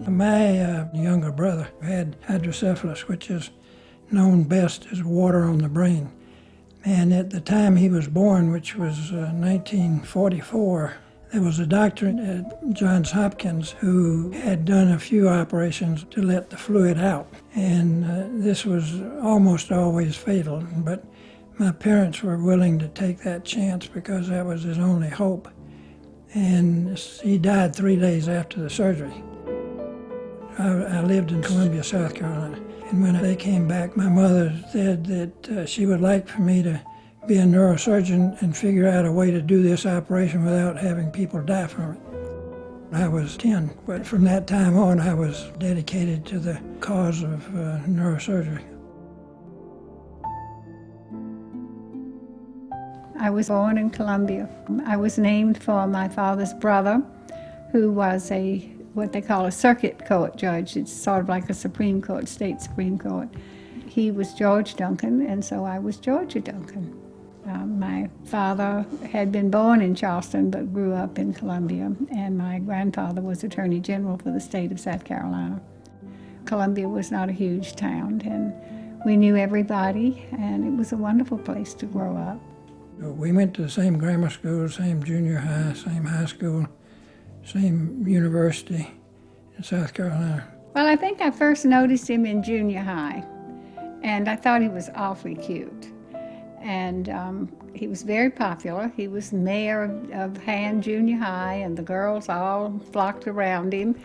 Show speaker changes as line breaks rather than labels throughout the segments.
My younger brother had hydrocephalus, which is known best as water on the brain. And at the time he was born, which was 1944, there was a doctor at Johns Hopkins who had done a few operations to let the fluid out. And this was almost always fatal, but my parents were willing to take that chance because that was his only hope. And he died 3 days after the surgery. I lived in Columbia, South Carolina. And when they came back, my mother said that she would like for me to be a neurosurgeon and figure out a way to do this operation without having people die from it. I was 10, but from that time on, I was dedicated to the cause of neurosurgery.
I was born in Columbia. I was named for my father's brother, who was what they call a circuit court judge. It's sort of like a Supreme Court, state Supreme Court. He was George Duncan, and so I was Georgia Duncan. My father had been born in Charleston but grew up in Columbia, and my grandfather was Attorney General for the state of South Carolina. Columbia was not a huge town, and we knew everybody, and it was a wonderful place to grow up.
We went to the same grammar school, same junior high, same high school, same university in South Carolina.
Well, I think I first noticed him in junior high, and I thought he was awfully cute. And he was very popular. He was mayor of Han Junior High, and the girls all flocked around him.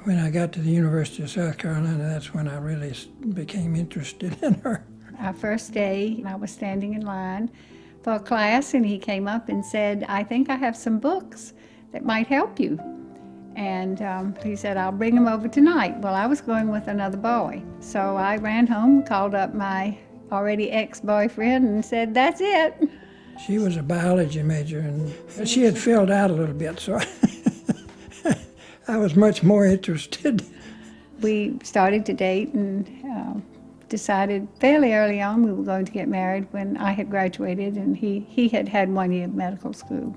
When I got to the University of South Carolina, that's when I really became interested in her.
Our first day, I was standing in line for a class, and he came up and said, "I think I have some books that might help you." And he said, "I'll bring them over tonight." Well, I was going with another boy. So I ran home, called up my already ex-boyfriend, and said, "That's it."
She was a biology major, and she had filled out a little bit, so I was much more interested.
We started to date and decided fairly early on we were going to get married when I had graduated, and he had had 1 year of medical school.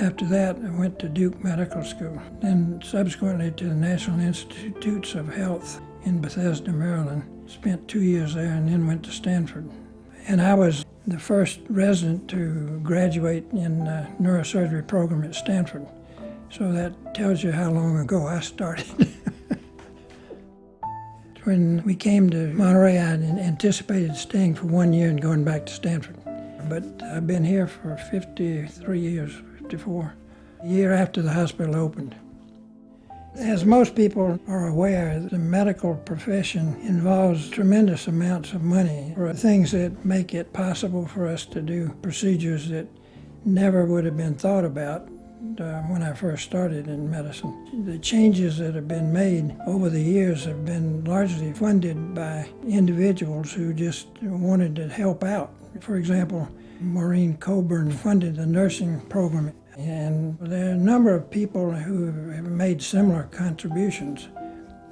After that, I went to Duke Medical School, then subsequently to the National Institutes of Health in Bethesda, Maryland. Spent 2 years there and then went to Stanford. And I was the first resident to graduate in the neurosurgery program at Stanford. So that tells you how long ago I started. When we came to Monterey, I anticipated staying for 1 year and going back to Stanford. But I've been here for 53 years, 54, a year after the hospital opened. As most people are aware, the medical profession involves tremendous amounts of money for things that make it possible for us to do procedures that never would have been thought about when I first started in medicine. The changes that have been made over the years have been largely funded by individuals who just wanted to help out. For example, Maureen Coburn funded the nursing program. And there are a number of people who have made similar contributions.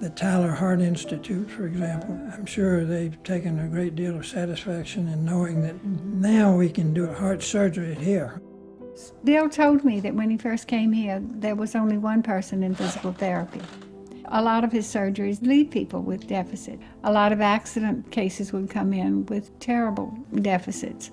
The Tyler Heart Institute, for example, I'm sure they've taken a great deal of satisfaction in knowing that now we can do heart surgery here.
Bill told me that when he first came here, there was only one person in physical therapy. A lot of his surgeries leave people with deficit. A lot of accident cases would come in with terrible deficits.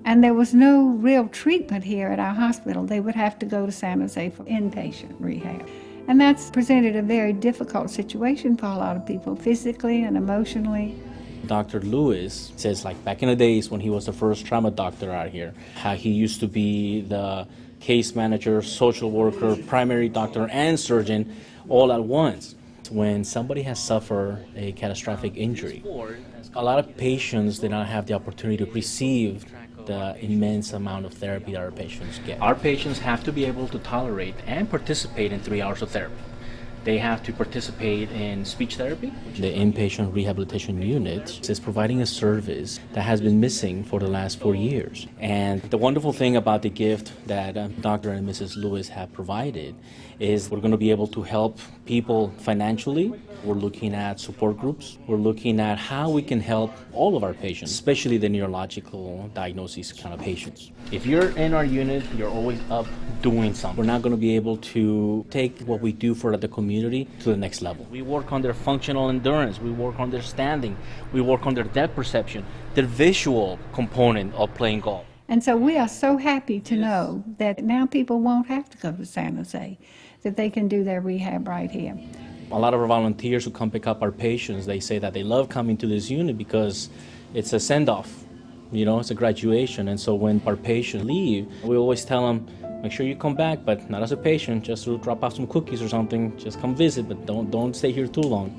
And there was no real treatment here at our hospital. They would have to go to San Jose for inpatient rehab. And that's presented a very difficult situation for a lot of people, physically and emotionally.
Dr. Lewis says, like back in the days when he was the first trauma doctor out here, how he used to be the case manager, social worker, primary doctor, and surgeon all at once. When somebody has suffered a catastrophic injury, a lot of patients did not have the opportunity to receive the immense amount of therapy that our patients get. Our patients have to be able to tolerate and participate in 3 hours of therapy. They have to participate in speech therapy. The inpatient rehabilitation unit is providing a service that has been missing for the last 4 years. And the wonderful thing about the gift that Dr. and Mrs. Lewis have provided is we're going to be able to help people financially. We're looking at support groups. We're looking at how we can help all of our patients, especially the neurological diagnosis kind of patients. If you're in our unit, you're always up doing something. We're not going to be able to take what we do for the community community to the next level. We work on their functional endurance, we work on their standing, we work on their depth perception, their visual component of playing golf.
And so we are so happy to know that now people won't have to go to San Jose, that they can do their rehab right here.
A lot of our volunteers who come pick up our patients, they say that they love coming to this unit because it's a send-off, it's a graduation. And so when our patients leave, we always tell them, make sure you come back, but not as a patient, just to drop off some cookies or something. Just come visit, but don't stay here too long.